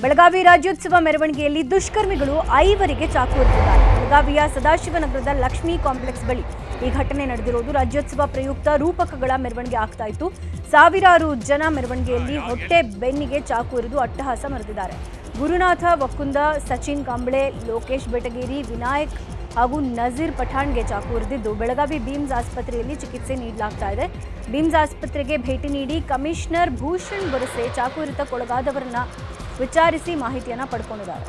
ಬೆಳಗಾವಿ ರಾಜ್ಯೋತ್ಸವ ಮೆರವಣಿಗೆಯಲ್ಲಿ ದುಷ್ಕರ್ಮಿಗಳು 5 ಚಾಕು ಇರಿದಿದ್ದಾರೆ. ಬೆಳಗಾವಿಯ ಸದಾಶಿವನಗರದ ಲಕ್ಷ್ಮೀ ಕಾಂಪ್ಲೆಕ್ಸ್ ಬಳಿ ಈ ಘಟನೆ ನಡೆದಿರೋದು. ರಾಜ್ಯೋತ್ಸವ ಪ್ರಯುಕ್ತ ರೂಪಕಗಳ ಮೆರವಣಿಗೆ ಆಗ್ತಾ ಇತ್ತು. ಸಾವಿರಾರು ಜನ ಮೆರವಣಿಗೆಯಲ್ಲಿ ಹೊಟ್ಟೆ ಬೆನ್ನಿಗೆ ಚಾಕು ಇರಿದು ಅಟ್ಟಹಾಸ ಮೆರೆದಿದ್ದಾರೆ. ಗುರುನಾಥ ವಕ್ಕುಂದ, ಸಚಿನ್ ಕಾಂಬ್ಳೆ, ಲೋಕೇಶ್ ಬೆಟಗೇರಿ, ವಿನಾಯಕ್ ಹಾಗೂ ನಜೀರ್ ಪಠಾಣ್ಗೆ ಚಾಕು ಇರಿದಿದ್ದು ಬೆಳಗಾವಿ ಬೀಮ್ಸ್ ಆಸ್ಪತ್ರೆಯಲ್ಲಿ ಚಿಕಿತ್ಸೆ ನೀಡಲಾಗ್ತಾ ಇದೆ. ಬೀಮ್ಸ್ ಆಸ್ಪತ್ರೆಗೆ ಭೇಟಿ ನೀಡಿ ಕಮಿಷನರ್ ಭೂಷಣ್ ಬೊರಸೆ ಚಾಕು ಇರಿತಕ್ಕೊಳಗಾದವರನ್ನ ವಿಚಾರಿಸಿ ಮಾಹಿತಿಯನ್ನು ಪಡ್ಕೊಂಡಿದ್ದಾರೆ.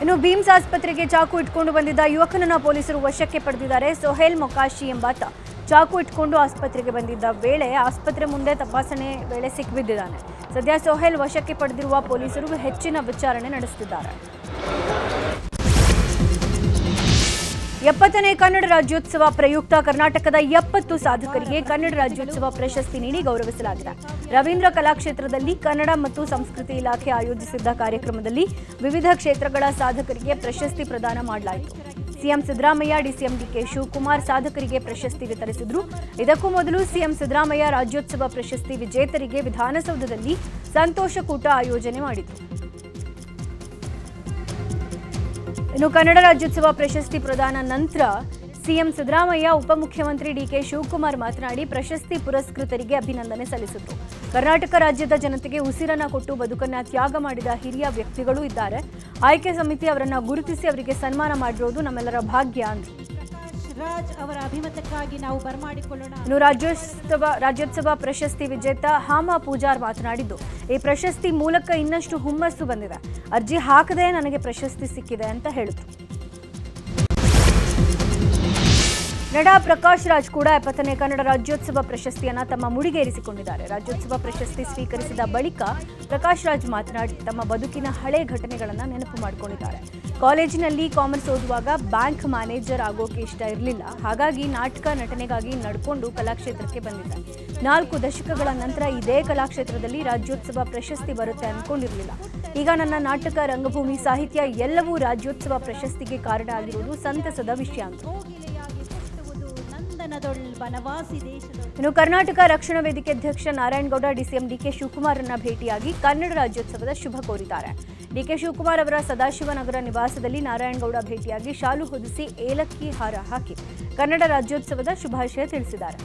ಇನ್ನು ಬೀಮ್ಸ್ ಆಸ್ಪತ್ರೆಗೆ ಚಾಕು ಇಟ್ಕೊಂಡು ಬಂದಿದ್ದ ಯುವಕನನ್ನ ಪೊಲೀಸರು ವಶಕ್ಕೆ ಪಡೆದಿದ್ದಾರೆ. ಸೊಹೇಲ್ ಮೊಕಾಶಿ ಎಂಬಾತ ಚಾಕು ಇಟ್ಕೊಂಡು ಆಸ್ಪತ್ರೆಗೆ ಬಂದಿದ್ದ ವೇಳೆ ಆಸ್ಪತ್ರೆ ಮುಂದೆ ತಪಾಸಣೆ ವೇಳೆ ಸಿಕ್ಕಿಬಿದ್ದಿದ್ದಾನೆ. ಸದ್ಯ ಸೊಹೇಲ್ ವಶಕ್ಕೆ ಪಡೆದಿರುವ ಪೊಲೀಸರು ಹೆಚ್ಚಿನ ವಿಚಾರಣೆ ನಡೆಸುತ್ತಿದ್ದಾರೆ. 70ನೇ ಕನ್ನಡ ರಾಜ್ಯೋತ್ಸವ ಪ್ರಯುಕ್ತ ಕರ್ನಾಟಕದ 70 ಸಾಧಕರಿಗೆ ಕನ್ನಡ ರಾಜ್ಯೋತ್ಸವ ಪ್ರಶಸ್ತಿ ನೀಡಿ ಗೌರವಿಸಲಾಗಿದೆ. ರವೀಂದ್ರ ಕಲಾಕ್ಷೇತ್ರದಲ್ಲಿ ಕನ್ನಡ ಮತ್ತು ಸಂಸ್ಕೃತಿ ಇಲಾಖೆ ಆಯೋಜಿಸಿದ್ದ ಕಾರ್ಯಕ್ರಮದಲ್ಲಿ ವಿವಿಧ ಕ್ಷೇತ್ರಗಳ ಸಾಧಕರಿಗೆ ಪ್ರಶಸ್ತಿ ಪ್ರದಾನ ಮಾಡಲಾಯಿತು. CM Siddaramaiah, DCM DK Shivakumar ಸಾಧಕರಿಗೆ ಪ್ರಶಸ್ತಿ ವಿತರಿಸಿದರು. ಇದಕ್ಕೂ ಮೊದಲು ಸಿಎಂ ಸಿದ್ದರಾಮಯ್ಯ ರಾಜ್ಯೋತ್ಸವ ಪ್ರಶಸ್ತಿ ವಿಜೇತರಿಗೆ ವಿಧಾನಸೌಧದಲ್ಲಿ ಸಂತೋಷಕೂಟ ಆಯೋಜನೆ ಮಾಡಿದರು. ಇನ್ನು ಕನ್ನಡ ರಾಜ್ಯೋತ್ಸವ ಪ್ರಶಸ್ತಿ ಪ್ರದಾನ ನಂತರ ಸಿಎಂ ಸಿದ್ದರಾಮಯ್ಯ, ಉಪಮುಖ್ಯಮಂತ್ರಿ ಡಿಕೆ ಶಿವಕುಮಾರ್ ಮಾತನಾಡಿ ಪ್ರಶಸ್ತಿ ಪುರಸ್ಕೃತರಿಗೆ ಅಭಿನಂದನೆ ಸಲ್ಲಿಸಿದರು. ಕರ್ನಾಟಕ ರಾಜ್ಯದ ಜನತೆಗೆ ಉಸಿರನ್ನ ಕೊಟ್ಟು ಬದುಕನ್ನ ತ್ಯಾಗ ಮಾಡಿದ ಹಿರಿಯ ವ್ಯಕ್ತಿಗಳು ಇದ್ದಾರೆ. ಆಯ್ಕೆ ಸಮಿತಿ ಅವರನ್ನ ಗುರುತಿಸಿ ಅವರಿಗೆ ಸನ್ಮಾನ ಮಾಡಿರೋದು ನಮ್ಮೆಲ್ಲರ ಭಾಗ್ಯ ಅಂದರು. ಅವರ ಅಭಿಮತಕ್ಕಾಗಿ ನಾವು ಬರಮಾಡಿಕೊಳ್ಳೋಣ. ಇನ್ನು ರಾಜ್ಯೋತ್ಸವ ಪ್ರಶಸ್ತಿ ವಿಜೇತ ಹಾಮ ಪೂಜಾರ್ ಮಾತನಾಡಿದ್ದು, ಈ ಪ್ರಶಸ್ತಿ ಮೂಲಕ ಇನ್ನಷ್ಟು ಹುಮ್ಮಸ್ಸು ಬಂದಿದೆ. ಅರ್ಜಿ ಹಾಕದೆ ನನಗೆ ಪ್ರಶಸ್ತಿ ಸಿಕ್ಕಿದೆ ಅಂತ ಹೇಳಿದ್ರು. ನಟ ಪ್ರಕಾಶ್ ರಾಜ್ ಕೂಡ 70ನೇ ಕನ್ನಡ ರಾಜ್ಯೋತ್ಸವ ಪ್ರಶಸ್ತಿಯನ್ನ ತಮ್ಮ ಮುಡಿಗೇರಿಸಿಕೊಂಡಿದ್ದಾರೆ. ರಾಜ್ಯೋತ್ಸವ ಪ್ರಶಸ್ತಿ ಸ್ವೀಕರಿಸಿದ ಬಳಿಕ ಪ್ರಕಾಶ್ ರಾಜ್ ಮಾತನಾಡಿ ತಮ್ಮ ಬದುಕಿನ ಹಳೆ ಘಟನೆಗಳನ್ನು ನೆನಪು ಮಾಡಿಕೊಂಡಿದ್ದಾರೆ. ಕಾಲೇಜಿನಲ್ಲಿ ಕಾಮರ್ಸ್ ಓದುವಾಗ ಬ್ಯಾಂಕ್ ಮ್ಯಾನೇಜರ್ ಆಗೋಕೆ ಇಷ್ಟ ಇರಲಿಲ್ಲ. ಹಾಗಾಗಿ ನಾಟಕ ನಟನೆಗಾಗಿ ನಡ್ಕೊಂಡು ಕಲಾಕ್ಷೇತ್ರಕ್ಕೆ ಬಂದಿದ್ದೆ. 4 ದಶಕಗಳ ನಂತರ ಇದೇ ಕಲಾಕ್ಷೇತ್ರದಲ್ಲಿ ರಾಜ್ಯೋತ್ಸವ ಪ್ರಶಸ್ತಿ ಬರುತ್ತೆ ಅಂದ್ಕೊಂಡಿರಲಿಲ್ಲ. ಈಗ ನನ್ನ ನಾಟಕ, ರಂಗಭೂಮಿ, ಸಾಹಿತ್ಯ ಎಲ್ಲವೂ ರಾಜ್ಯೋತ್ಸವ ಪ್ರಶಸ್ತಿಗೆ ಕಾರಣ ಆಗಿರುವುದು ಸಂತಸದ ವಿಷಯ ಅಂತ. ಇನ್ನು ಕರ್ನಾಟಕ ರಕ್ಷಣಾ ವೇದಿಕೆ ಅಧ್ಯಕ್ಷ ನಾರಾಯಣಗೌಡ ಡಿಸಿಎಂ ಡಿಕೆ ಶಿವಕುಮಾರ್ ಅನ್ನ ಭೇಟಿಯಾಗಿ ಕನ್ನಡ ರಾಜ್ಯೋತ್ಸವದ ಶುಭ ಕೋರಿದ್ದಾರೆ. ಡಿಕೆ ಶಿವಕುಮಾರ್ ಅವರ ಸದಾಶಿವನಗರ ನಿವಾಸದಲ್ಲಿ ನಾರಾಯಣಗೌಡ ಭೇಟಿಯಾಗಿ ಶಾಲು ಹೊದಿಸಿ ಏಲಕ್ಕಿ ಹಾರ ಹಾಕಿ ಕನ್ನಡ ರಾಜ್ಯೋತ್ಸವದ ಶುಭಾಶಯ ತಿಳಿಸಿದ್ದಾರೆ.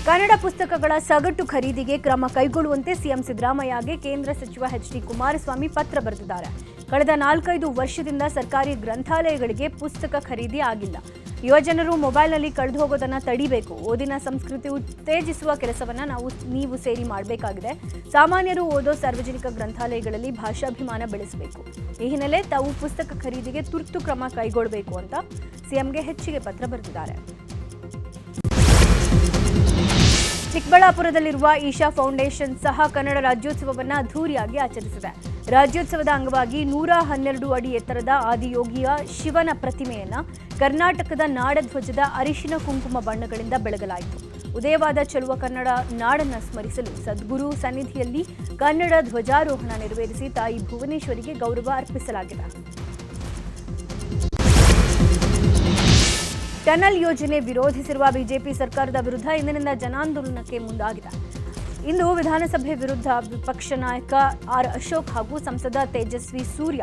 ಕನ್ನಡ ಪುಸ್ತಕಗಳ ಸಗಟು ಖರೀದಿಗೆ ಕ್ರಮ ಕೈಗೊಳ್ಳುವಂತೆ ಸಿಎಂ ಸಿದ್ದರಾಮಯ್ಯಗೆ ಕೇಂದ್ರ ಸಚಿವ ಎಚ್.ಡಿ. ಕುಮಾರಸ್ವಾಮಿ ಪತ್ರ ಬರೆದಿದ್ದಾರೆ. ಕಳೆದ 4-5 ವರ್ಷದಿಂದ ಸರ್ಕಾರಿ ಗ್ರಂಥಾಲಯಗಳಿಗೆ ಪುಸ್ತಕ ಖರೀದಿ ಆಗಿಲ್ಲ. ಯುವಜನರು ಮೊಬೈಲ್ನಲ್ಲಿ ಕಳೆದು ಹೋಗೋದನ್ನು ತಡಿಬೇಕು. ಓದಿನ ಸಂಸ್ಕೃತಿ ಉತ್ತೇಜಿಸುವ ಕೆಲಸವನ್ನು ನೀವು ಸೇರಿ ಮಾಡಬೇಕಾಗಿದೆ. ಸಾಮಾನ್ಯರು ಓದೋ ಸಾರ್ವಜನಿಕ ಗ್ರಂಥಾಲಯಗಳಲ್ಲಿ ಭಾಷಾಭಿಮಾನ ಬೆಳೆಸಬೇಕು. ಈ ಹಿನ್ನೆಲೆ ತಾವು ಪುಸ್ತಕ ಖರೀದಿಗೆ ತುರ್ತು ಕ್ರಮ ಕೈಗೊಳ್ಳಬೇಕು ಅಂತ ಸಿಎಂಗೆ ಹೆಚ್ಚಿಗೆ ಪತ್ರ ಬರೆದಿದ್ದಾರೆ. ಚಿಕ್ಕಬಳ್ಳಾಪುರದಲ್ಲಿರುವ ಈಶಾ ಫೌಂಡೇಶನ್ ಸಹ ಕನ್ನಡ ರಾಜ್ಯೋತ್ಸವವನ್ನು ಅದ್ಧೂರಿಯಾಗಿ ಆಚರಿಸಿದೆ. ರಾಜ್ಯೋತ್ಸವದ ಅಂಗವಾಗಿ 112 ಅಡಿ ಎತ್ತರದ ಆದಿಯೋಗಿಯ ಶಿವನ ಪ್ರತಿಮೆಯನ್ನು ಕರ್ನಾಟಕದ ನಾಡಧ್ವಜದ ಅರಿಶಿನ ಕುಂಕುಮ ಬಣ್ಣಗಳಿಂದ ಬೆಳಗಲಾಯಿತು. ಉದಯವಾದ ಚೆಲುವ ಕನ್ನಡ ನಾಡನ್ನು ಸ್ಮರಿಸಲು ಸದ್ಗುರು ಸನ್ನಿಧಿಯಲ್ಲಿ ಕನ್ನಡ ಧ್ವಜಾರೋಹಣ ನೆರವೇರಿಸಿ ತಾಯಿ ಭುವನೇಶ್ವರಿಗೆ ಗೌರವ ಅರ್ಪಿಸಲಾಗಿದೆ. ಟನಲ್ ಯೋಜನೆ ವಿರೋಧಿಸಿರುವ ಬಿಜೆಪಿ ಸರ್ಕಾರದ ವಿರುದ್ಧ ಇಂದಿನಿಂದ ಜನಾಂದೋಲನಕ್ಕೆ ಮುಂದಾಗಿದೆ. ಇಂದು ವಿಧಾನಸಭೆ ವಿರುದ್ಧ ವಿಪಕ್ಷ ನಾಯಕ ಆರ್ ಅಶೋಕ್ ಹಾಗೂ ಸಂಸದ ತೇಜಸ್ವಿ ಸೂರ್ಯ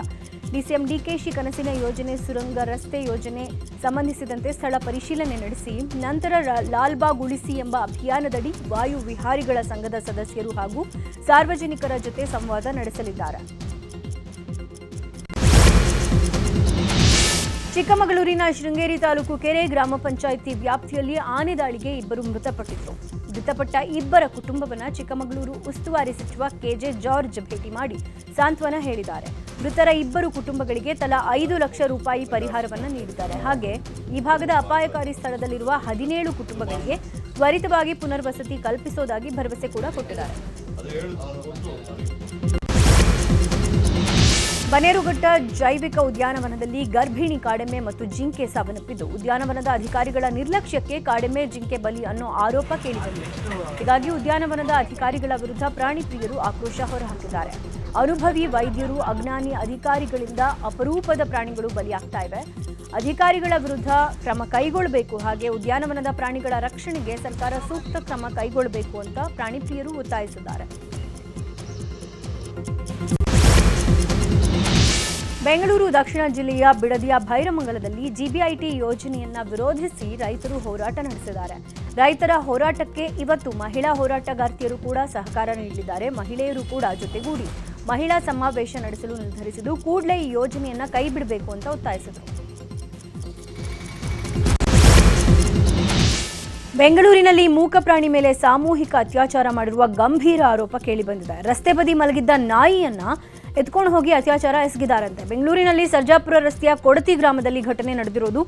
ಡಿಸಿಎಂ ಡಿಕೆಶಿ ಕನಸಿನ ಯೋಜನೆ, ಸುರಂಗ ರಸ್ತೆ ಯೋಜನೆ ಸಂಬಂಧಿಸಿದಂತೆ ಸ್ಥಳ ಪರಿಶೀಲನೆ ನಡೆಸಿ ನಂತರ ಲಾಲ್ಬಾಗ್ ಉಳಿಸಿ ಎಂಬ ಅಭಿಯಾನದಡಿ ವಾಯು ವಿಹಾರಿಗಳ ಸಂಘದ ಸದಸ್ಯರು ಹಾಗೂ ಸಾರ್ವಜನಿಕರ ಜೊತೆ ಸಂವಾದ ನಡೆಸಲಿದ್ದಾರೆ. ಚಿಕ್ಕಮಗಳೂರಿನ ಶೃಂಗೇರಿ ತಾಲೂಕು ಕೆರೆ ಗ್ರಾಮ ಪಂಚಾಯಿತಿ ವ್ಯಾಪ್ತಿಯಲ್ಲಿ ಆನೆ ದಾಳಿಗೆ 2 ಮೃತಪಟ್ಟಿದ್ದರು. ಮೃತಪಟ್ಟ 2 ಕುಟುಂಬವನ್ನು ಚಿಕ್ಕಮಗಳೂರು ಉಸ್ತುವಾರಿ ಸಚಿವ ಕೆಜೆ ಜಾರ್ಜ್ ಭೇಟಿ ಮಾಡಿ ಸಾಂತ್ವನ ಹೇಳಿದ್ದಾರೆ. ಮೃತರ 2 ಕುಟುಂಬಗಳಿಗೆ ತಲಾ 5 ಲಕ್ಷ ರೂಪಾಯಿ ಪರಿಹಾರವನ್ನು ನೀಡಿದ್ದಾರೆ. ಹಾಗೆ ಈ ಭಾಗದ ಅಪಾಯಕಾರಿ ಸ್ಥಳದಲ್ಲಿರುವ 17 ಕುಟುಂಬಗಳಿಗೆ ತ್ವರಿತವಾಗಿ ಪುನರ್ವಸತಿ ಕಲ್ಪಿಸುವುದಾಗಿ ಭರವಸೆ ಕೂಡ ಕೊಟ್ಟಿದ್ದಾರೆ. ಬನ್ನೇರುಘಟ್ಟ ಜೈವಿಕ ಉದ್ಯಾನವನದಲ್ಲಿ ಗರ್ಭಿಣಿ ಕಾಡೆಮ್ಮೆ ಮತ್ತು ಜಿಂಕೆ ಸಾವನ್ನಪ್ಪಿದ್ದು ಉದ್ಯಾನವನದ ಅಧಿಕಾರಿಗಳ ನಿರ್ಲಕ್ಷ್ಯಕ್ಕೆ ಕಾಡೆಮ್ಮೆ ಜಿಂಕೆ ಬಲಿ ಅನ್ನೋ ಆರೋಪ ಕೇಳಿಬಂದಿದೆ. ಹೀಗಾಗಿ ಉದ್ಯಾನವನದ ಅಧಿಕಾರಿಗಳ ವಿರುದ್ಧ ಪ್ರಾಣಿ ಪ್ರಿಯರು ಆಕ್ರೋಶ ಹೊರಹಾಕಿದ್ದಾರೆ. ಅನುಭವಿ ವೈದ್ಯರು, ಅಜ್ಞಾನಿ ಅಧಿಕಾರಿಗಳಿಂದ ಅಪರೂಪದ ಪ್ರಾಣಿಗಳು ಬಲಿಯಾಗ್ತಾ ಇವೆ. ಅಧಿಕಾರಿಗಳ ವಿರುದ್ಧ ಕ್ರಮ ಕೈಗೊಳ್ಳಬೇಕು, ಹಾಗೆ ಉದ್ಯಾನವನದ ಪ್ರಾಣಿಗಳ ರಕ್ಷಣೆಗೆ ಸರ್ಕಾರ ಸೂಕ್ತ ಕ್ರಮ ಕೈಗೊಳ್ಳಬೇಕು ಅಂತ ಪ್ರಾಣಿ ಪ್ರಿಯರು ಒತ್ತಾಯಿಸಿದ್ದಾರೆ. ಬೆಂಗಳೂರು ದಕ್ಷಿಣ ಜಿಲ್ಲೆಯ ಬಿಡದಿಯ ಭೈರಮಂಗಲದಲ್ಲಿ ಜಿಬಿಐಟಿ ಯೋಜನೆಯನ್ನ ವಿರೋಧಿಸಿ ರೈತರು ಹೋರಾಟ ನಡೆಸಿದ್ದಾರೆ. ರೈತರ ಹೋರಾಟಕ್ಕೆ ಇವತ್ತು ಮಹಿಳಾ ಹೋರಾಟಗಾರ್ತಿಯರು ಕೂಡ ಸಹಕಾರ ನೀಡಿದ್ದಾರೆ. ಮಹಿಳೆಯರು ಕೂಡ ಜೊತೆಗೂಡಿ ಮಹಿಳಾ ಸಮಾವೇಶ ನಡೆಸಲು ನಿರ್ಧರಿಸಿದ್ದು ಕೂಡಲೇ ಈ ಯೋಜನೆಯನ್ನ ಕೈ ಬಿಡಬೇಕು ಅಂತ ಒತ್ತಾಯಿಸಿದರು. ಬೆಂಗಳೂರಿನಲ್ಲಿ ಮೂಕ ಪ್ರಾಣಿ ಮೇಲೆ ಸಾಮೂಹಿಕ ಅತ್ಯಾಚಾರ ಮಾಡಿರುವ ಗಂಭೀರ ಆರೋಪ ಕೇಳಿಬಂದಿದೆ. ರಸ್ತೆ ಬದಿ ಮಲಗಿದ್ದ ನಾಯಿಯನ್ನ ಎತ್ಕೊಂಡು ಹೋಗಿ ಅತ್ಯಾಚಾರ ಎಸಗಿದಾರಂತೆ. ಬೆಂಗಳೂರಿನಲ್ಲಿ ಸರ್ಜಾಪುರ ರಸ್ತೆಯ ಕೊಡತಿ ಗ್ರಾಮದಲ್ಲಿ ಘಟನೆ ನಡೆದಿರೋದು.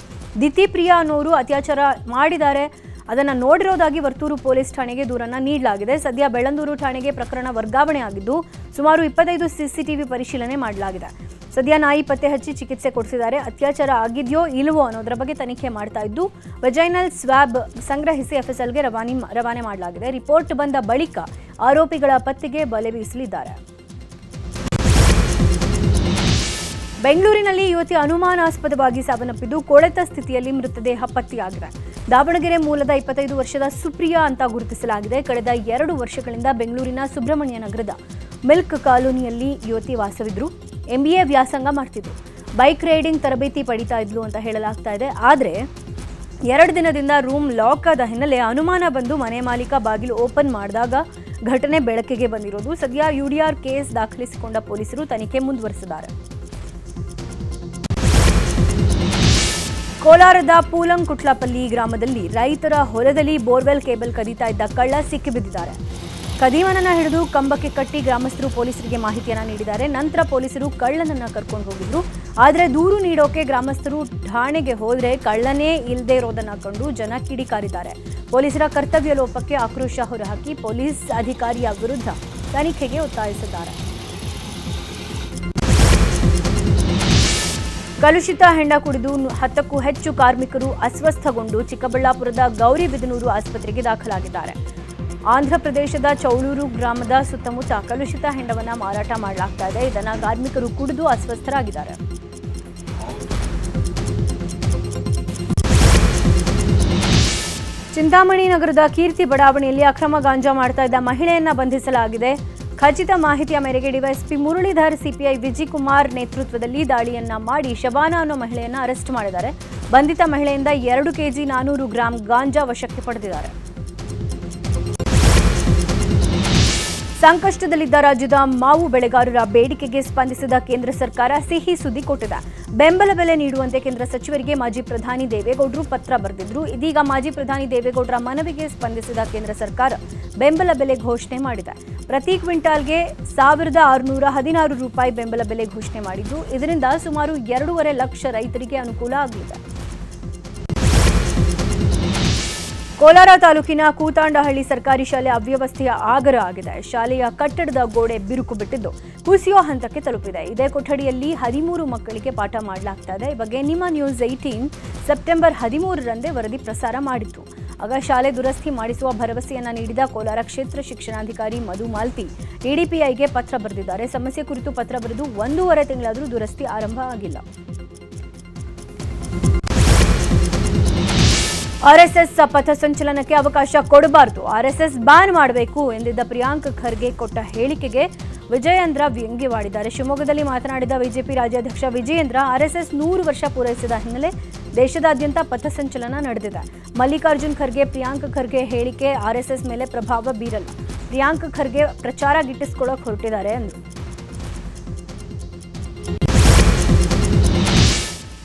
ದಿತಿಪ್ರಿಯಾ ಅನ್ನೋರು ಅತ್ಯಾಚಾರ ಮಾಡಿದ್ದಾರೆ. ಅದನ್ನು ನೋಡಿರೋದಾಗಿ ವರ್ತೂರು ಪೊಲೀಸ್ ಠಾಣೆಗೆ ದೂರನ್ನ ನೀಡಲಾಗಿದೆ. ಸದ್ಯ ಬೆಳ್ಳಂದೂರು ಠಾಣೆಗೆ ಪ್ರಕರಣ ವರ್ಗಾವಣೆ ಆಗಿದ್ದು ಸುಮಾರು 25 ಸಿಸಿಟಿವಿ ಪರಿಶೀಲನೆ ಮಾಡಲಾಗಿದೆ. ಸದ್ಯ ನಾಯಿ ಪತ್ತೆ ಹಚ್ಚಿ ಚಿಕಿತ್ಸೆ ಕೊಡಿಸಿದ್ದಾರೆ. ಅತ್ಯಾಚಾರ ಆಗಿದೆಯೋ ಇಲ್ಲವೋ ಅನ್ನೋದರ ಬಗ್ಗೆ ತನಿಖೆ ಮಾಡ್ತಾ ಇದ್ದು ವೆಜೈನಲ್ ಸ್ವಾಬ್ ಸಂಗ್ರಹಿಸಿ ಎಫ್ಎಸ್ಎಲ್ಗೆ ರವಾನೆ ಮಾಡಲಾಗಿದೆ. ರಿಪೋರ್ಟ್ ಬಂದ ಬಳಿಕ ಆರೋಪಿಗಳ ಪತ್ತೆಗೆ ಬಲೆ ಬೀಸಲಿದ್ದಾರೆ. ಬೆಂಗಳೂರಿನಲ್ಲಿ ಯುವತಿ ಅನುಮಾನಾಸ್ಪದವಾಗಿ ಸಾವನ್ನಪ್ಪಿದ್ದು ಕೊಳೆತ ಸ್ಥಿತಿಯಲ್ಲಿ ಮೃತದೇಹ ಪತ್ತೆಯಾಗಿದೆ. ದಾವಣಗೆರೆ ಮೂಲದ 25 ವರ್ಷದ ಸುಪ್ರಿಯಾ ಅಂತ ಗುರುತಿಸಲಾಗಿದೆ. ಕಳೆದ 2 ವರ್ಷಗಳಿಂದ ಬೆಂಗಳೂರಿನ ಸುಬ್ರಹ್ಮಣ್ಯ ನಗರದ ಮಿಲ್ಕ್ ಕಾಲೋನಿಯಲ್ಲಿ ಯುವತಿ ವಾಸವಿದ್ರು. MBA ವ್ಯಾಸಂಗ ಮಾಡ್ತಿದ್ರು. ಬೈಕ್ ರೈಡಿಂಗ್ ತರಬೇತಿ ಪಡಿತಾ ಇದ್ಲು ಅಂತ ಹೇಳಲಾಗ್ತಾ ಇದೆ. ಆದರೆ 2 ದಿನದಿಂದ ರೂಮ್ ಲಾಕ್ ಆದ ಹಿನ್ನೆಲೆ ಅನುಮಾನ ಬಂದು ಮನೆ ಮಾಲೀಕ ಬಾಗಿಲು ಓಪನ್ ಮಾಡಿದಾಗ ಘಟನೆ ಬೆಳಕಿಗೆ ಬಂದಿರೋದು. ಸದ್ಯ UDR ಕೇಸ್ ದಾಖಲಿಸಿಕೊಂಡ ಪೊಲೀಸರು ತನಿಖೆ ಮುಂದುವರೆಸಿದ್ದಾರೆ. ಕೋಲಾರದ ಪೂಲಂಕುಟ್ಲಪಲ್ಲಿ ಗ್ರಾಮದಲ್ಲಿ ರೈತರ ಹೊಲದಲ್ಲಿ ಬೋರ್ವೆಲ್ ಕೇಬಲ್ ಕದೀತಾ ಇದ್ದ ಕಳ್ಳ ಸಿಕ್ಕಿಬಿದ್ದಿದ್ದಾರೆ. ಕದೀಮನನ್ನ ಹಿಡಿದು ಕಂಬಕ್ಕೆ ಕಟ್ಟಿ ಗ್ರಾಮಸ್ಥರು ಪೊಲೀಸರಿಗೆ ಮಾಹಿತಿಯನ್ನ ನೀಡಿದ್ದಾರೆ. ನಂತರ ಪೊಲೀಸರು ಕಳ್ಳನನ್ನ ಕರ್ಕೊಂಡು ಹೋಗಿದ್ರು. ಆದರೆ ದೂರು ನೀಡೋಕೆ ಗ್ರಾಮಸ್ಥರು ಠಾಣೆಗೆ ಹೋದ್ರೆ ಕಳ್ಳನೇ ಇಲ್ಲದೆ ಇರೋದನ್ನ ಕಂಡು ಜನ ಕಿಡಿಕಾರಿದ್ದಾರೆ. ಪೊಲೀಸರ ಕರ್ತವ್ಯ ಲೋಪಕ್ಕೆ ಆಕ್ರೋಶ ಹೊರಹಾಕಿ ಪೊಲೀಸ್ ಅಧಿಕಾರಿಯ ವಿರುದ್ಧ ತನಿಖೆಗೆ ಒತ್ತಾಯಿಸಿದ್ದಾರೆ. ಕಲುಷಿತ ಹೆಂಡ ಕುಡಿದು 10ಕ್ಕೂ ಹೆಚ್ಚು ಕಾರ್ಮಿಕರು ಅಸ್ವಸ್ಥಗೊಂಡು ಚಿಕ್ಕಬಳ್ಳಾಪುರದ ಗೌರಿಬಿದನೂರು ಆಸ್ಪತ್ರೆಗೆ ದಾಖಲಾಗಿದ್ದಾರೆ. ಆಂಧ್ರಪ್ರದೇಶದ ಚೌಳೂರು ಗ್ರಾಮದ ಸುತ್ತಮುತ್ತ ಕಲುಷಿತ ಹೆಂಡವನ್ನು ಮಾರಾಟ ಮಾಡಲಾಗ್ತಾ ಇದೆ. ಇದನ್ನು ಕಾರ್ಮಿಕರು ಕುಡಿದು ಅಸ್ವಸ್ಥರಾಗಿದ್ದಾರೆ. ಚಿಂತಾಮಣಿ ನಗರದ ಕೀರ್ತಿ ಬಡಾವಣೆಯಲ್ಲಿ ಅಕ್ರಮ ಗಾಂಜಾ ಮಾಡ್ತಾ ಇದ್ದ ಮಹಿಳೆಯನ್ನ ಬಂಧಿಸಲಾಗಿದೆ. ಖಚಿತ ಮಾಹಿತಿಯ ಮೇರೆಗೆ ಡಿವೈಎಸ್ಪಿ ಮುರಳೀಧರ್, ಸಿಪಿಐ ವಿಜಿಕುಮಾರ್ ನೇತೃತ್ವದಲ್ಲಿ ದಾಳಿಯನ್ನ ಮಾಡಿ ಶಬಾನಾ ಅನ್ನೋ ಮಹಿಳೆಯನ್ನ ಅರೆಸ್ಟ್ ಮಾಡಿದ್ದಾರೆ. ಬಂಧಿತ ಮಹಿಳೆಯಿಂದ 2 ಕೆಜಿ 400 ಗ್ರಾಂ ಗಾಂಜಾ ವಶಕ್ಕೆ ಪಡೆದಿದ್ದಾರೆ. ಸಂಕಷ್ಟದಲ್ಲಿದ್ದ ರಾಜ್ಯದ ಮಾವು ಬೆಳೆಗಾರರ ಬೇಡಿಕೆಗೆ ಸ್ಪಂದಿಸಿದ ಕೇಂದ್ರ ಸರ್ಕಾರ ಸಿಹಿ ಸುದ್ದಿ ಕೊಟ್ಟಿದೆ. ಬೆಂಬಲ ಬೆಲೆ ನೀಡುವಂತೆ ಕೇಂದ್ರ ಸಚಿವರಿಗೆ ಮಾಜಿ ಪ್ರಧಾನಿ ದೇವೇಗೌಡರು ಪತ್ರ ಬರೆದಿದ್ರು. ಇದೀಗ ಮಾಜಿ ಪ್ರಧಾನಿ ದೇವೇಗೌಡರ ಮನವಿಗೆ ಸ್ಪಂದಿಸಿದ ಕೇಂದ್ರ ಸರ್ಕಾರ ಬೆಂಬಲ ಬೆಲೆ ಘೋಷಣೆ ಮಾಡಿದೆ. ಪ್ರತಿ ಕ್ವಿಂಟಾಲ್ಗೆ 1616 ರೂಪಾಯಿ ಬೆಂಬಲ ಬೆಲೆ ಘೋಷಣೆ ಮಾಡಿದ್ದು, ಇದರಿಂದ ಸುಮಾರು 2.5 ಲಕ್ಷ ರೈತರಿಗೆ ಅನುಕೂಲ ಆಗಲಿದೆ. ಕೋಲಾರ ತಾಲೂಕಿನ ಕೂತಾಂಡಹಳ್ಳಿ ಸರ್ಕಾರಿ ಶಾಲೆ ಅವ್ಯವಸ್ಥೆಯ ಆಗರ ಆಗಿದೆ. ಶಾಲೆಯ ಕಟ್ಟಡದ ಗೋಡೆ ಬಿರುಕು ಬಿಟ್ಟಿದ್ದು ಕುಸಿಯೋ ಹಂತಕ್ಕೆ ತಲುಪಿದೆ. ಇದೇ ಕೊಠಡಿಯಲ್ಲಿ 13 ಮಕ್ಕಳಿಗೆ ಪಾಠ ಮಾಡಲಾಗ್ತಾ ಇದೆ. ಈ ಬಗ್ಗೆ ನಿಮ್ಮ ನ್ಯೂಸ್ 18 ಸೆಪ್ಟೆಂಬರ್ 13ರಂದೇ ವರದಿ ಪ್ರಸಾರ ಮಾಡಿತ್ತು. ಆಗ ಶಾಲೆ ದುರಸ್ತಿ ಮಾಡಿಸುವ ಭರವಸೆಯನ್ನ ನೀಡಿದ ಕೋಲಾರ ಕ್ಷೇತ್ರ ಶಿಕ್ಷಣಾಧಿಕಾರಿ ಮಧು ಮಾಲ್ತಿ ಡಿಡಿಪಿಐಗೆ ಪತ್ರ ಬರೆದಿದ್ದಾರೆ. ಸಮಸ್ಯೆ ಕುರಿತು ಪತ್ರ ಬರೆದು 1.5 ತಿಂಗಳಾದರೂ ದುರಸ್ತಿ ಆರಂಭ ಆಗಿಲ್ಲ. ಆರ್ಎಸ್ಎಸ್ ಪಥಸಂಚಲನಕ್ಕೆ ಅವಕಾಶ ಕೊಡಬಾರದು, ಆರ್ಎಸ್ಎಸ್ ಬ್ಯಾನ್ ಮಾಡಬೇಕು ಎಂದಿದ್ದ ಪ್ರಿಯಾಂಕ್ ಖರ್ಗೆ ಕೊಟ್ಟ ಹೇಳಿಕೆಗೆ ವಿಜಯೇಂದ್ರ ವ್ಯಂಗ್ಯವಾಡಿದ್ದಾರೆ. ಶಿವಮೊಗ್ಗದಲ್ಲಿ ಮಾತನಾಡಿದ ಬಿಜೆಪಿ ರಾಜ್ಯಾಧ್ಯಕ್ಷ ವಿಜಯೇಂದ್ರ, ಆರ್ಎಸ್ಎಸ್ 100 ವರ್ಷ ಪೂರೈಸಿದ ಹಿನ್ನೆಲೆ ದೇಶದಾದ್ಯಂತ ಪಥಸಂಚಲನ ನಡೆದಿದೆ. ಮಲ್ಲಿಕಾರ್ಜುನ್ ಖರ್ಗೆ, ಪ್ರಿಯಾಂಕ್ ಖರ್ಗೆ ಹೇಳಿಕೆ ಆರ್ಎಸ್ಎಸ್ ಮೇಲೆ ಪ್ರಭಾವ ಬೀರಲ್ಲ. ಪ್ರಿಯಾಂಕ್ ಖರ್ಗೆ ಪ್ರಚಾರ ಗಿಟ್ಟಿಸಿಕೊಳ್ಳೋಕೆ ಹೊರಟಿದ್ದಾರೆ ಎಂದರು.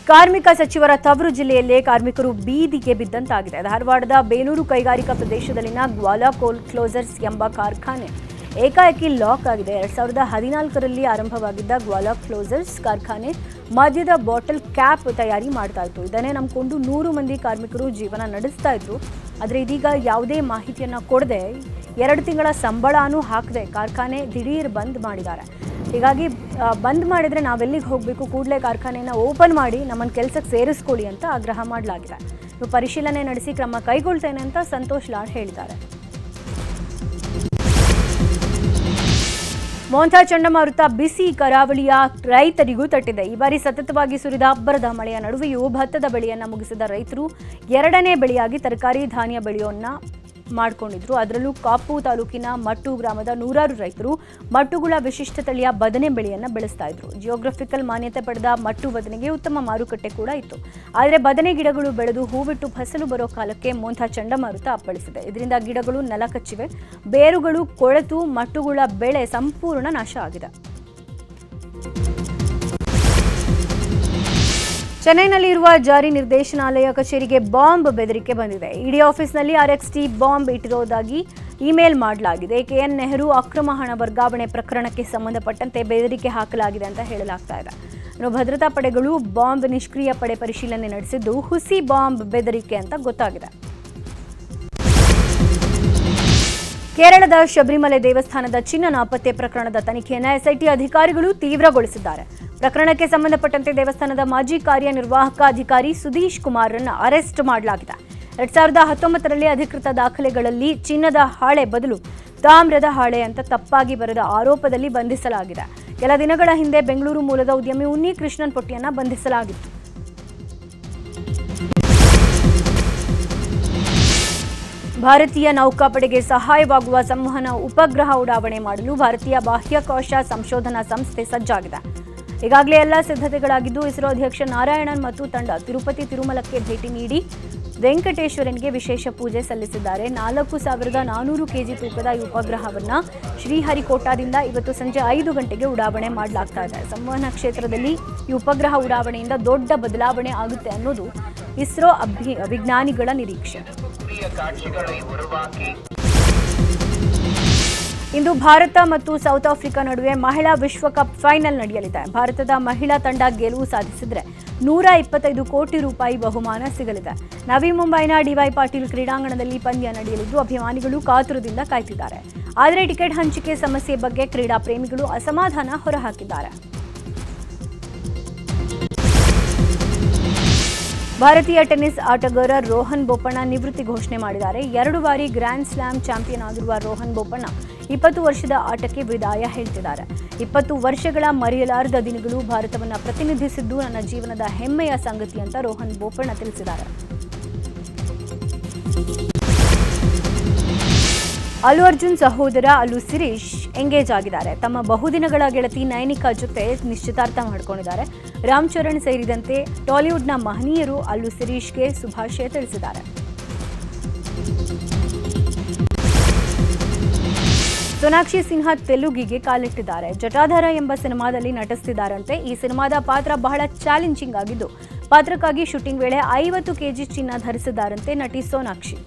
ಕಾರ್ಮಿಕ ಸಚಿವರ ತವರು ಜಿಲ್ಲೆಯಲ್ಲೇ ಕಾರ್ಮಿಕರು ಬೀದಿಗೆ ಬಿದ್ದಂತಾಗಿದೆ. ಧಾರವಾಡದ ಬೇಲೂರು ಕೈಗಾರಿಕಾ ಪ್ರದೇಶದಲ್ಲಿನ ಗ್ವಾಲಾ ಕ್ಲೋಸರ್ಸ್ ಎಂಬ ಕಾರ್ಖಾನೆ ಏಕಾಏಕಿ ಲಾಕ್ ಆಗಿದೆ. 2014ರಲ್ಲಿ ಆರಂಭವಾಗಿದ್ದ ಗ್ವಾಲಾ ಕ್ಲೋಸರ್ಸ್ ಕಾರ್ಖಾನೆ ಮದ್ಯದ ಬಾಟಲ್ ಕ್ಯಾಪ್ ತಯಾರಿ ಮಾಡ್ತಾ ಇತ್ತು. ಇದನ್ನೇ ನಂಬಿಕೊಂಡು 100 ಮಂದಿ ಕಾರ್ಮಿಕರು ಜೀವನ ನಡೆಸ್ತಾ ಇದ್ರು. ಆದರೆ ಇದೀಗ ಯಾವುದೇ ಮಾಹಿತಿಯನ್ನ ಕೊಡದೆ 2 ತಿಂಗಳ ಸಂಬಳನೂ ಹಾಕದೆ ಕಾರ್ಖಾನೆ ದಿಢೀರ್ ಬಂದ್ ಮಾಡಿದ್ದಾರೆ. ಹೀಗಾಗಿ ಬಂದ್ ಮಾಡಿದರೆ ನಾವೆಲ್ಲಿಗೆ ಹೋಗಬೇಕು, ಕೂಡಲೇ ಕಾರ್ಖಾನೆಯನ್ನು ಓಪನ್ ಮಾಡಿ ನಮ್ಮನ್ನು ಕೆಲಸಕ್ಕೆ ಸೇರಿಸ್ಕೊಳ್ಳಿ ಅಂತ ಆಗ್ರಹ ಮಾಡಲಾಗಿದೆ. ಪರಿಶೀಲನೆ ನಡೆಸಿ ಕ್ರಮ ಕೈಗೊಳ್ತೇನೆ ಅಂತ ಸಂತೋಷ್ ಲಾಡ್ ಹೇಳಿದ್ದಾರೆ. ಮೋಂಥಾ ಚಂಡಮಾರುತ ಬಿಸಿ ಕರಾವಳಿಯ ರೈತರಿಗೂ ತಟ್ಟಿದೆ. ಈ ಬಾರಿ ಸತತವಾಗಿ ಸುರಿದ ಅಬ್ಬರದ ಮಳೆಯ ನಡುವೆಯೂ ಭತ್ತದ ಬೆಳೆಯನ್ನು ಮುಗಿಸಿದ ರೈತರು 2ನೇ ಬೆಳೆಯಾಗಿ ತರಕಾರಿ ಧಾನ್ಯ ಬೆಳೆಯೋನ್ನ ಮಾಡಿಕೊಂಡಿದ್ರು. ಅದರಲ್ಲೂ ಕಾಪು ತಾಲೂಕಿನ ಮಟ್ಟು ಗ್ರಾಮದ ನೂರಾರು ರೈತರು ಮಟ್ಟುಗಳ ವಿಶಿಷ್ಟ ತಳಿಯ ಬದನೆ ಬೆಳೆಯನ್ನು ಬೆಳೆಸ್ತಾ ಇದ್ರು. ಜಿಯೋಗ್ರಫಿಕಲ್ ಮಾನ್ಯತೆ ಪಡೆದ ಮಟ್ಟು ಬದನೆಗೆ ಉತ್ತಮ ಮಾರುಕಟ್ಟೆ ಕೂಡ ಇತ್ತು. ಆದರೆ ಬದನೆ ಗಿಡಗಳು ಬೆಳೆದು ಹೂಬಿಟ್ಟು ಫಸಲು ಬರೋ ಕಾಲಕ್ಕೆ ಮೋಂಥಾ ಚಂಡಮಾರುತ ಅಪ್ಪಳಿಸಿದೆ. ಇದರಿಂದ ಗಿಡಗಳು ನೆಲ ಕಚ್ಚಿವೆ, ಬೇರುಗಳು ಕೊಳೆತು ಮಟ್ಟುಗಳ ಬೆಳೆ ಸಂಪೂರ್ಣ ನಾಶ ಆಗಿದೆ. ಚೆನ್ನೈನಲ್ಲಿ ಇರುವ ಜಾರಿ ನಿರ್ದೇಶನಾಲಯ ಕಚೇರಿಗೆ ಬಾಂಬ್ ಬೆದರಿಕೆ ಬಂದಿದೆ. ಇಡಿ ಆಫೀಸ್ನಲ್ಲಿ RXT ಬಾಂಬ್ ಇಟ್ಟಿರೋದಾಗಿ ಇಮೇಲ್ ಮಾಡಲಾಗಿದೆ. KN ನೆಹರು ಅಕ್ರಮ ಹಣ ವರ್ಗಾವಣೆ ಪ್ರಕರಣಕ್ಕೆ ಸಂಬಂಧಪಟ್ಟಂತೆ ಬೆದರಿಕೆ ಹಾಕಲಾಗಿದೆ ಅಂತ ಹೇಳಲಾಗ್ತಾ ಇದೆ. ಇನ್ನು ಭದ್ರತಾ ಪಡೆಗಳು ಬಾಂಬ್ ನಿಷ್ಕ್ರಿಯ ಪಡೆ ಪರಿಶೀಲನೆ ನಡೆಸಿದ್ದು ಹುಸಿ ಬಾಂಬ್ ಬೆದರಿಕೆ ಅಂತ ಗೊತ್ತಾಗಿದೆ. ಕೇರಳದ ಶಬರಿಮಲೆ ದೇವಸ್ಥಾನದ ಚಿನ್ನ ನಾಪತ್ತೆ ಪ್ರಕರಣದ ತನಿಖೆಯನ್ನು SIT ಅಧಿಕಾರಿಗಳು ತೀವ್ರಗೊಳಿಸಿದ್ದಾರೆ. ಪ್ರಕರಣಕ್ಕೆ ಸಂಬಂಧಪಟ್ಟಂತೆ ದೇವಸ್ಥಾನದ ಮಾಜಿ ಕಾರ್ಯನಿರ್ವಾಹಕ ಅಧಿಕಾರಿ ಸುಧೀಶ್ ಕುಮಾರ್ರನ್ನು ಅರೆಸ್ಟ್ ಮಾಡಲಾಗಿದೆ. 2019ರಲ್ಲಿ ಅಧಿಕೃತ ದಾಖಲೆಗಳಲ್ಲಿ ಚಿನ್ನದ ಹಾಳೆ ಬದಲು ತಾಮ್ರದ ಹಾಳೆ ಅಂತ ತಪ್ಪಾಗಿ ಬರೆದ ಆರೋಪದಲ್ಲಿ ಬಂಧಿಸಲಾಗಿದೆ. ಕೆಲ ದಿನಗಳ ಹಿಂದೆ ಬೆಂಗಳೂರು ಮೂಲದ ಉದ್ಯಮಿ ಉನ್ನಿ ಕೃಷ್ಣನ್ ಪೊಟ್ಟಿಯನ್ನ ಬಂಧಿಸಲಾಗಿತ್ತು. ಭಾರತೀಯ ನೌಕಾಪಡೆಗೆ ಸಹಾಯವಾಗುವ ಸಂವಹನ ಉಪಗ್ರಹ ಉಡಾವಣೆ ಮಾಡಲು ಭಾರತೀಯ ಬಾಹ್ಯಾಕಾಶ ಸಂಶೋಧನಾ ಸಂಸ್ಥೆ ಸಜ್ಜಾಗಿದೆ. ಈಗಾಗಲೇ ಎಲ್ಲ ಸಿದ್ಧತೆಗಳಾಗಿದ್ದು ಇಸ್ರೋ ಅಧ್ಯಕ್ಷ ನಾರಾಯಣನ್ ಮತ್ತು ತಂಡ ತಿರುಪತಿ ತಿರುಮಲಕ್ಕೆ ಭೇಟಿ ನೀಡಿ ವೆಂಕಟೇಶ್ವರನಿಗೆ ವಿಶೇಷ ಪೂಜೆ ಸಲ್ಲಿಸಿದ್ದಾರೆ. 4400 kg ತೂಕದ ಈ ಉಪಗ್ರಹವನ್ನು ಶ್ರೀಹರಿಕೋಟಾದಿಂದ ಇವತ್ತು ಸಂಜೆ 5 ಗಂಟೆಗೆ ಉಡಾವಣೆ ಮಾಡಲಾಗ್ತಾ ಇದೆ. ಸಂವಹನ ಕ್ಷೇತ್ರದಲ್ಲಿ ಈ ಉಪಗ್ರಹ ಉಡಾವಣೆಯಿಂದ ದೊಡ್ಡ ಬದಲಾವಣೆ ಆಗುತ್ತೆ ಅನ್ನೋದು ಇಸ್ರೋ ವಿಜ್ಞಾನಿಗಳ ನಿರೀಕ್ಷೆ. ಇಂದು ಭಾರತ ಮತ್ತು ಸೌತ್ ಆಫ್ರಿಕಾ ನಡುವೆ ಮಹಿಳಾ ವಿಶ್ವಕಪ್ ಫೈನಲ್ ನಡೆಯಲಿದೆ. ಭಾರತದ ಮಹಿಳಾ ತಂಡ ಗೆಲುವು ಸಾಧಿಸಿದರೆ 125 ಕೋಟಿ ರೂಪಾಯಿ ಬಹುಮಾನ ಸಿಗಲಿದೆ. ನವಿ ಮುಂಬೈನ DY ಪಾಟೀಲ್ ಕ್ರೀಡಾಂಗಣದಲ್ಲಿ ಪಂದ್ಯ ನಡೆಯಲಿದ್ದು ಅಭಿಮಾನಿಗಳು ಕಾತುರದಿಂದ ಕಾಯ್ತಿದ್ದಾರೆ. ಆದರೆ ಟಿಕೆಟ್ ಹಂಚಿಕೆ ಸಮಸ್ಯೆ ಬಗ್ಗೆ ಕ್ರೀಡಾ ಪ್ರೇಮಿಗಳು ಅಸಮಾಧಾನ ಹೊರಹಾಕಿದ್ದಾರೆ. ಭಾರತೀಯ ಟೆನ್ನಿಸ್ ಆಟಗಾರ ರೋಹನ್ ಬೋಪಣ್ಣ ನಿವೃತ್ತಿ ಘೋಷಣೆ ಮಾಡಿದ್ದಾರೆ. 2 ಬಾರಿ ಗ್ರ್ಯಾಂಡ್ ಸ್ಲಾಮ್ ಚಾಂಪಿಯನ್ ಆಗಿರುವ ರೋಹನ್ ಬೋಪಣ್ಣ 20 ವರ್ಷದ ಆಟಕ್ಕೆ ವಿದಾಯ ಹೇಳ್ತಿದ್ದಾರೆ. 20 ವರ್ಷಗಳ ಮರೆಯಲಾರದ ದಿನಗಳು ಭಾರತವನ್ನು ಪ್ರತಿನಿಧಿಸಿದ್ದು ನನ್ನ ಜೀವನದ ಹೆಮ್ಮೆಯ ಸಂಗತಿ ಅಂತ ರೋಹನ್ ಬೋಪಣ್ಣ ತಿಳಿಸಿದ್ದಾರೆ. ಅಲ್ಲು ಅರ್ಜುನ್ ಸಹೋದರ ಅಲ್ಲು ಶಿರೀಶ್ ಎಂಗೇಜ್ ಆಗಿದ್ದಾರೆ. ತಮ್ಮ ಬಹುದಿನಗಳ ಗೆಳತಿ ನೈನಿಕಾ ಜೊತೆ ನಿಶ್ಚಿತಾರ್ಥ ಮಾಡಿಕೊಂಡಿದ್ದಾರೆ. ರಾಮ್ ಚರಣ್ ಸೇರಿದಂತೆ ಟಾಲಿವುಡ್ನ ಮಹನೀಯರು ಅಲ್ಲು ಶಿರೀಶ್ಗೆ ಶುಭಾಶಯ ತಿಳಿಸಿದ್ದಾರೆ. ಸೋನಾಕ್ಷಿ ಸಿನ್ಹಾ ತೆಲುಗಿಗೆ ಕಾಲಿಟ್ಟಿದ್ದಾರೆ. ಜಟಾಧಾರ ಎಂಬ ಸಿನಿಮಾದಲ್ಲಿ ನಟಿಸುತ್ತಿದ್ದಾರಂತೆ. ಈ ಸಿನಿಮಾದ ಪಾತ್ರ ಬಹಳ ಚಾಲೆಂಜಿಂಗ್ ಆಗಿದ್ದು ಪಾತ್ರಕ್ಕಾಗಿ ಶೂಟಿಂಗ್ ವೇಳೆ 50 kg ಚಿನ್ನ ಧರಿಸಿದ್ದಾರಂತೆ ನಟಿ ಸೋನಾಕ್ಷಿ.